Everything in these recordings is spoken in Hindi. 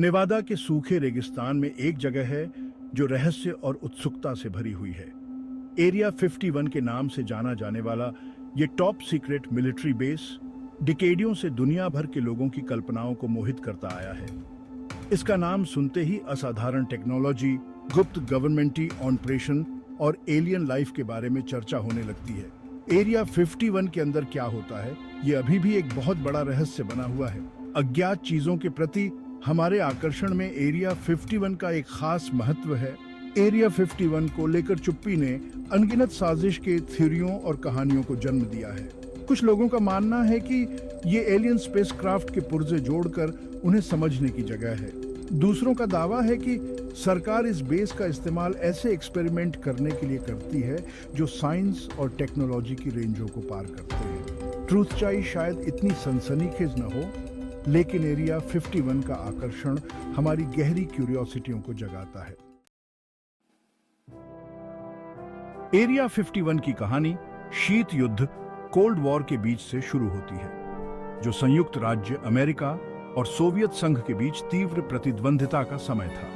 नेवादा के सूखे रेगिस्तान में एक जगह है जो रहस्य और उत्सुकता से भरी हुई है। एरिया 51 के नाम से जाना जाने वाला ये टॉप सीक्रेट मिलिट्री बेस डिकेडियों से दुनिया भर के लोगों की कल्पनाओं को मोहित करता आया है। इसका नाम सुनते ही असाधारण टेक्नोलॉजी, गुप्त गवर्नमेंटी ऑपरेशन और एलियन लाइफ के बारे में चर्चा होने लगती है। एरिया 51 के अंदर क्या होता है, ये अभी भी एक बहुत बड़ा रहस्य बना हुआ है। अज्ञात चीजों के प्रति हमारे आकर्षण में एरिया 51 का एक खास महत्व है। एरिया 51 को लेकर चुप्पी ने अनगिनत साजिश के थ्योरियों और कहानियों को जन्म दिया है। कुछ लोगों का मानना है कि ये एलियन स्पेसक्राफ्ट के पुर्जे जोड़कर उन्हें समझने की जगह है। दूसरों का दावा है कि सरकार इस बेस का इस्तेमाल ऐसे एक्सपेरिमेंट करने के लिए करती है जो साइंस और टेक्नोलॉजी की रेंजों को पार करते हैं। ट्रूथ चाई शायद इतनी सनसनीखेज न हो, लेकिन एरिया 51 का आकर्षण हमारी गहरी क्यूरियोसिटियों को जगाता है। एरिया 51 की कहानी शीत युद्ध, कोल्ड वॉर के बीच से शुरू होती है, जो संयुक्त राज्य अमेरिका और सोवियत संघ के बीच तीव्र प्रतिद्वंदिता का समय था।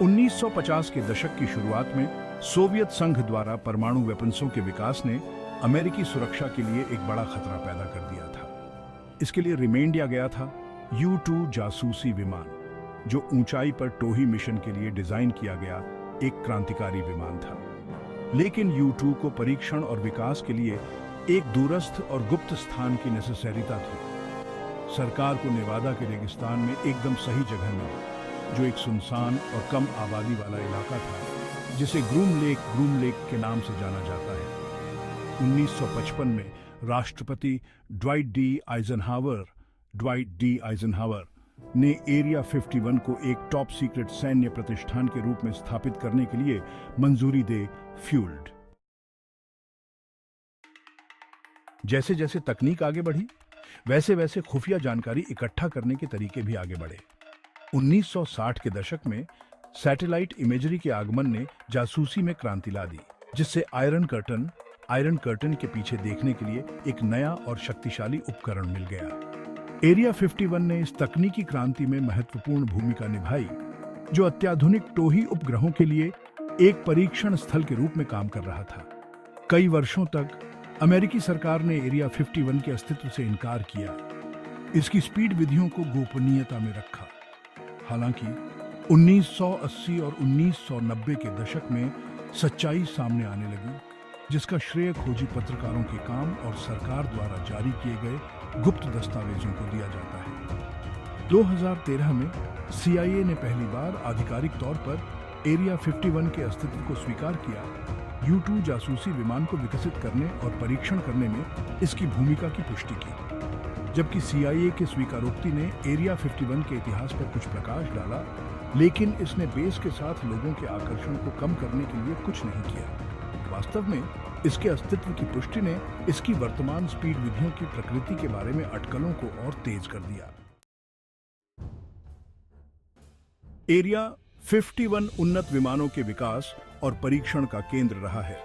1950 के दशक की शुरुआत में सोवियत संघ द्वारा परमाणु वेपन्सों के विकास ने अमेरिकी सुरक्षा के लिए एक बड़ा खतरा पैदा कर दिया था। इसके लिए रिमेन दिया गया था U-2 जासूसी विमान, जो ऊंचाई पर टोही मिशन के लिए डिजाइन किया गया एक क्रांतिकारी विमान था। लेकिन U-2 को परीक्षण और विकास के लिए एक दूरस्थ और गुप्त स्थान की नेसेसरीता थी। सरकार को नेवादा के रेगिस्तान में एकदम सही जगह मिली, जो एक सुनसान और कम आबादी वाला इलाका था, जिसे ग्रूम लेक के नाम से जाना जाता है। 1955 में राष्ट्रपति ड्वाइट डी आइजनहावर ने एरिया 51 को एक टॉप सीक्रेट सैन्य प्रतिष्ठान के रूप में स्थापित करने के लिए मंजूरी दे फ्यूल्ड। जैसे जैसे तकनीक आगे बढ़ी, वैसे वैसे खुफिया जानकारी इकट्ठा करने के तरीके भी आगे बढ़े। 1960 के दशक में सैटेलाइट इमेजरी के आगमन ने जासूसी में क्रांति ला दी, जिससे आयरन कर्टन के पीछे देखने के लिए एक नया और शक्तिशाली उपकरण मिल गया। एरिया 51 ने इस तकनीकी क्रांति में महत्वपूर्ण भूमिका निभाई, जो अत्याधुनिक टोही उपग्रहों के लिए एक परीक्षण स्थल के रूप में काम कर रहा था। कई वर्षों तक अमेरिकी सरकार ने एरिया 51 के अस्तित्व से इनकार किया, इसकी स्पीड विधियों को गोपनीयता में रखा। हालांकि 1980 और 1990 के दशक में सच्चाई सामने आने लगी, जिसका श्रेय खोजी पत्रकारों के काम और सरकार द्वारा जारी किए गए गुप्त दस्तावेजों को दिया जाता है। 2013 में CIA ने पहली बार आधिकारिक तौर पर एरिया 51 के अस्तित्व को स्वीकार किया। U-2 जासूसी विमान को विकसित करने और परीक्षण करने में इसकी भूमिका की पुष्टि की। जबकि CIA के स्वीकारोक्ति ने एरिया 51 के इतिहास पर कुछ प्रकाश डाला, लेकिन इसने बेस के साथ लोगों के आकर्षण को कम करने के लिए कुछ नहीं किया। वास्तव में इसके अस्तित्व की पुष्टि ने इसकी वर्तमान स्पीड विधियों की प्रकृति के बारे में अटकलों को और तेज कर दिया। एरिया 51 उन्नत विमानों के विकास और परीक्षण का केंद्र रहा है।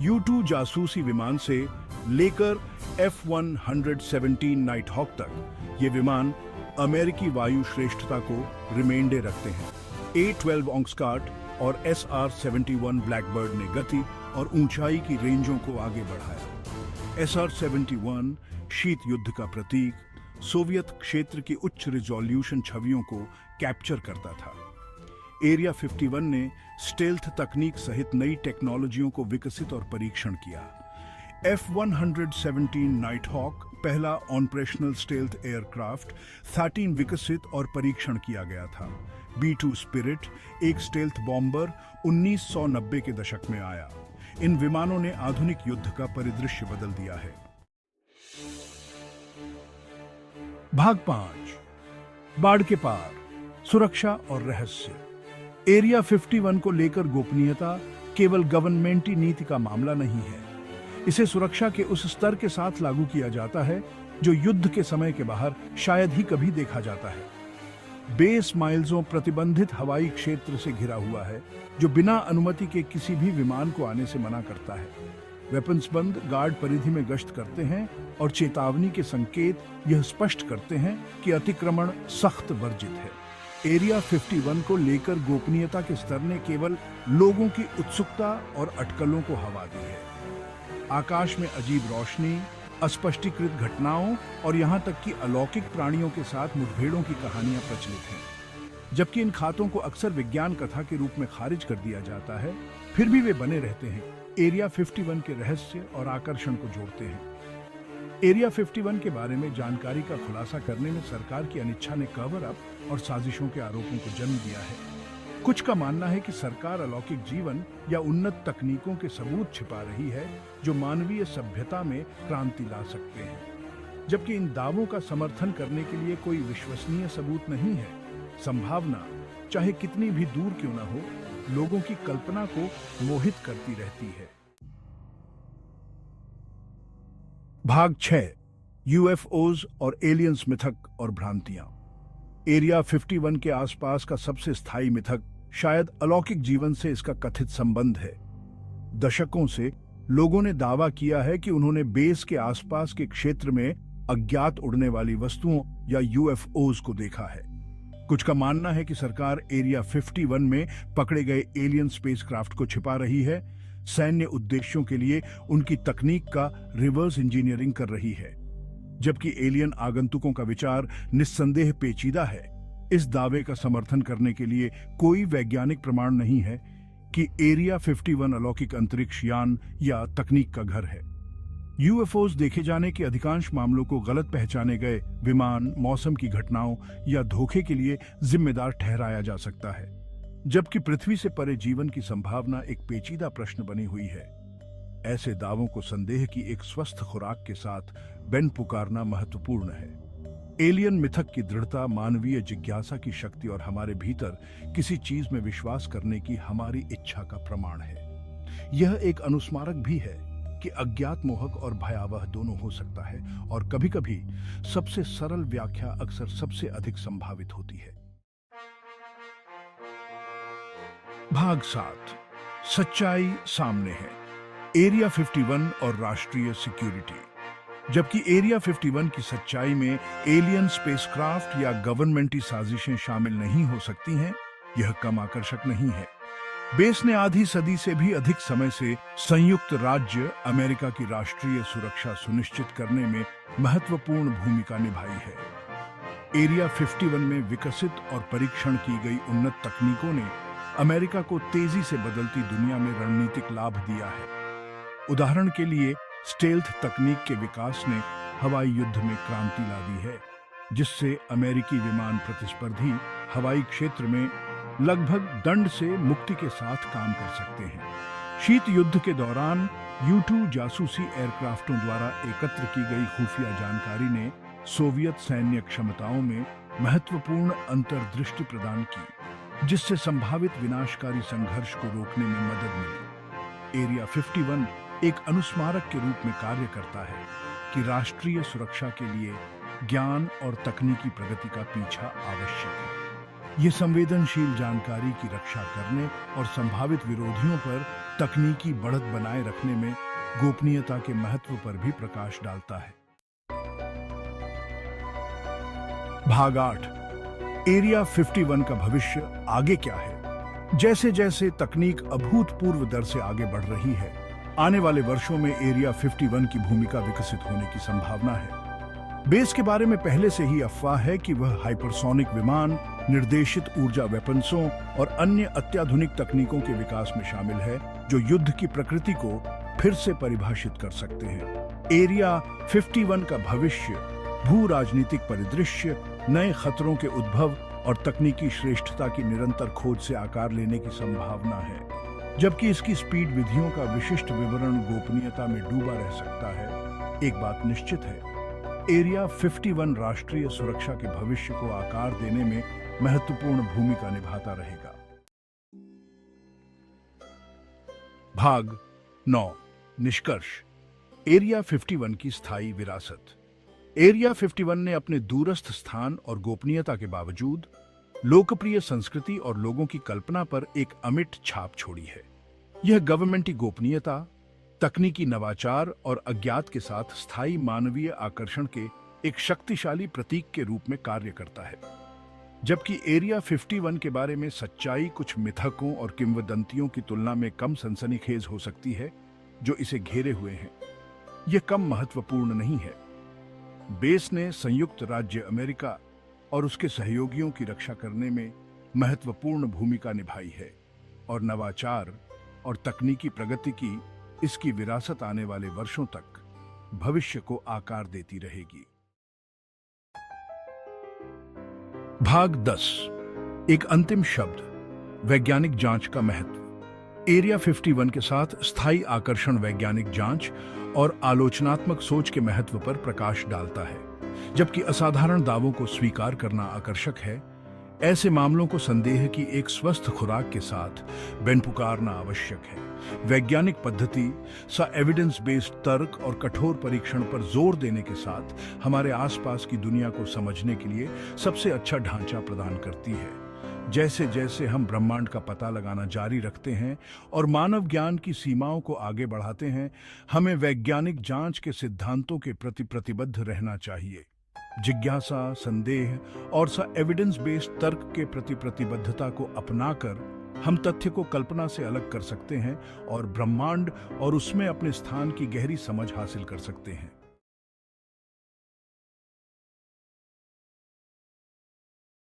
U-2 जासूसी विमान से लेकर F-117 नाइटहॉक तक ये विमान अमेरिकी वायु श्रेष्ठता को रिमेंडे रखते हैं। A-12 ऑक्सकार्ट और SR-71 ब्लैकबर्ड ने गति और ऊंचाई की रेंजों को आगे बढ़ाया। SR-71 शीत युद्ध का प्रतीक, सोवियत क्षेत्र की उच्च रिजोल्यूशन छवियों को कैप्चर करता था। एरिया 51 ने स्टेल्थ तकनीक सहित नई टेक्नोलॉजियों को विकसित और परीक्षण किया। F-117 नाइटहॉक पहला ऑपरेशनल स्टेल्थ एयरक्राफ्ट 13 विकसित और परीक्षण किया गया था। B-2 स्पिरिट एक स्टेल्थ बॉम्बर 1990 के दशक में आया। इन विमानों ने आधुनिक युद्ध का परिदृश्य बदल दिया है। भाग 5, बाढ़ के पार, सुरक्षा और रहस्य। एरिया 51 को लेकर गोपनीयता केवल गवर्नमेंटी नीति का मामला नहीं है। इसे सुरक्षा के उस स्तर के साथ लागू किया जाता है जो युद्ध के समय के बाहर शायद ही कभी देखा जाता है। बेस माइल्सों प्रतिबंधित हवाई क्षेत्र से घिरा हुआ है, जो बिना अनुमति के किसी भी विमान को आने से मना करता है। वेपन्स बंद गार्ड परिधि में गश्त करते हैं और चेतावनी के संकेत यह स्पष्ट करते हैं कि अतिक्रमण सख्त वर्जित है। एरिया 51 को लेकर गोपनीयता के स्तर ने केवल लोगों की उत्सुकता और अटकलों को हवा दी है। आकाश में अजीब रोशनी, अस्पष्टीकृत घटनाओं और यहां तक कि अलौकिक प्राणियों के साथ मुठभेड़ों की कहानियां प्रचलित हैं। जबकि इन खातों को अक्सर विज्ञान कथा के रूप में खारिज कर दिया जाता है, फिर भी वे बने रहते हैं, एरिया 51 के रहस्य और आकर्षण को जोड़ते हैं। एरिया 51 के बारे में जानकारी का खुलासा करने में सरकार की अनिच्छा ने कवर अप और साजिशों के आरोपों को जन्म दिया है। कुछ का मानना है कि सरकार अलौकिक जीवन या उन्नत तकनीकों के सबूत छिपा रही है जो मानवीय सभ्यता में क्रांति ला सकते हैं, जबकि इन दावों का समर्थन करने के लिए कोई विश्वसनीय सबूत नहीं है। संभावना, चाहे कितनी भी दूर क्यों न हो, लोगों की कल्पना को मोहित करती रहती है। भाग 6, यूएफओज और एलियंस मिथक और भ्रांतियां। एरिया 51 के आसपास का सबसे स्थायी मिथक शायद अलौकिक जीवन से इसका कथित संबंध है। दशकों से लोगों ने दावा किया है कि उन्होंने बेस के आसपास के क्षेत्र में अज्ञात उड़ने वाली वस्तुओं या यूएफओज को देखा है। कुछ का मानना है कि सरकार एरिया 51 में पकड़े गए एलियन स्पेसक्राफ्ट को छिपा रही है, सैन्य उद्देश्यों के लिए उनकी तकनीक का रिवर्स इंजीनियरिंग कर रही है। जबकि एलियन आगंतुकों का विचार निस्संदेह पेचीदा है, इस दावे का समर्थन करने के लिए कोई वैज्ञानिक प्रमाण नहीं है कि एरिया 51 अलौकिक अंतरिक्ष यान या तकनीक का घर है। यूएफओज देखे जाने के अधिकांश मामलों को गलत पहचाने गए विमान, मौसम की घटनाओं या धोखे के लिए जिम्मेदार ठहराया जा सकता है, जबकि पृथ्वी से परे जीवन की संभावना एक पेचीदा प्रश्न बनी हुई है। ऐसे दावों को संदेह की एक स्वस्थ खुराक के साथ बेन पुकारना महत्वपूर्ण है। एलियन मिथक की दृढ़ता मानवीय जिज्ञासा की शक्ति और हमारे भीतर किसी चीज में विश्वास करने की हमारी इच्छा का प्रमाण है। यह एक अनुस्मारक भी है कि अज्ञात मोहक और भयावह दोनों हो सकता है, और कभी-कभी सबसे सरल व्याख्या अक्सर सबसे अधिक संभावित होती है। भाग 7, सच्चाई सामने है। एरिया 51 और राष्ट्रीय सिक्योरिटी। जबकि एरिया 51 की सच्चाई में एलियन स्पेसक्राफ्ट या गवर्नमेंटी साजिशें शामिल नहीं हो सकती हैं, यह कम आकर्षक नहीं है। बेस ने आधी सदी से भी अधिक समय से संयुक्त राज्य अमेरिका की राष्ट्रीय सुरक्षा सुनिश्चित करने में महत्वपूर्ण भूमिका निभाई है। एरिया 51 में विकसित और परीक्षण की गई उन्नत तकनीकों ने अमेरिका को तेजी से बदलती दुनिया में रणनीतिक लाभ दिया है। उदाहरण के लिए, स्टेल्थ तकनीक के विकास ने हवाई युद्ध में क्रांति ला दी है, जिससे अमेरिकी विमान प्रतिस्पर्धी हवाई क्षेत्र में लगभग दंड से मुक्ति के साथ काम कर सकते हैं। शीत युद्ध के दौरान U-2 जासूसी एयरक्राफ्टों द्वारा एकत्र की गई खुफिया जानकारी ने सोवियत सैन्य क्षमताओं में महत्वपूर्ण अंतर्दृष्टि प्रदान की, जिससे संभावित विनाशकारी संघर्ष को रोकने में मदद मिली। एरिया 51 एक अनुस्मारक के रूप में कार्य करता है कि राष्ट्रीय सुरक्षा के लिए ज्ञान और तकनीकी प्रगति का पीछा आवश्यक है। ये संवेदनशील जानकारी की रक्षा करने और संभावित विरोधियों पर तकनीकी बढ़त बनाए रखने में गोपनीयता के महत्व पर भी प्रकाश डालता है। भाग 8, एरिया 51 का भविष्य आगे क्या है। जैसे जैसे तकनीक अभूतपूर्व दर से आगे बढ़ रही है, आने वाले वर्षों में एरिया 51 की भूमिका विकसित होने की संभावना है। बेस के बारे में पहले से ही अफवाह है कि वह हाइपरसोनिक विमान, निर्देशित ऊर्जा वेपन्सों और अन्य अत्याधुनिक तकनीकों के विकास में शामिल है, जो युद्ध की प्रकृति को फिर से परिभाषित कर सकते हैं। एरिया 51 का भविष्य भू राजनीतिक परिदृश्य, नए खतरों के उद्भव और तकनीकी श्रेष्ठता की निरंतर खोज से आकार लेने की संभावना है। जबकि इसकी स्पीड विधियों का विशिष्ट विवरण गोपनीयता में डूबा रह सकता है, एक बात निश्चित है, एरिया 51 राष्ट्रीय सुरक्षा के भविष्य को आकार देने में महत्वपूर्ण भूमिका निभाता रहेगा। भाग 9, निष्कर्ष। एरिया 51 की स्थायी विरासत। एरिया 51 ने अपने दूरस्थ स्थान और गोपनीयता के बावजूद लोकप्रिय संस्कृति और लोगों की कल्पना पर एक अमिट छाप छोड़ी है। यह गवर्नमेंटी गोपनीयता, तकनीकी नवाचार और अज्ञात के साथ स्थायी मानवीय आकर्षण के एक शक्तिशाली प्रतीक के रूप में कार्य करता है। जबकि एरिया 51 के बारे में सच्चाई कुछ मिथकों और किंवदंतियों की तुलना में कम सनसनीखेज हो सकती है जो इसे घेरे हुए हैं। यह कम महत्वपूर्ण नहीं है। बेस ने संयुक्त राज्य अमेरिका और उसके सहयोगियों की रक्षा करने में महत्वपूर्ण भूमिका निभाई है और नवाचार और तकनीकी प्रगति की इसकी विरासत आने वाले वर्षों तक भविष्य को आकार देती रहेगी। भाग 10। एक अंतिम शब्द, वैज्ञानिक जांच का महत्व। एरिया 51 के साथ स्थायी आकर्षण वैज्ञानिक जांच और आलोचनात्मक सोच के महत्व पर प्रकाश डालता है। जबकि असाधारण दावों को स्वीकार करना आकर्षक है, ऐसे मामलों को संदेह की एक स्वस्थ खुराक के साथ बेनपुकारना आवश्यक है। वैज्ञानिक पद्धति सा एविडेंस बेस्ड तर्क और कठोर परीक्षण पर जोर देने के साथ हमारे आसपास की दुनिया को समझने के लिए सबसे अच्छा ढांचा प्रदान करती है। जैसे जैसे हम ब्रह्मांड का पता लगाना जारी रखते हैं और मानव ज्ञान की सीमाओं को आगे बढ़ाते हैं, हमें वैज्ञानिक जांच के सिद्धांतों के प्रति प्रतिबद्ध रहना चाहिए। जिज्ञासा, संदेह और एविडेंस बेस्ड तर्क के प्रति प्रतिबद्धता को अपनाकर हम तथ्य को कल्पना से अलग कर सकते हैं और ब्रह्मांड और उसमें अपने स्थान की गहरी समझ हासिल कर सकते हैं।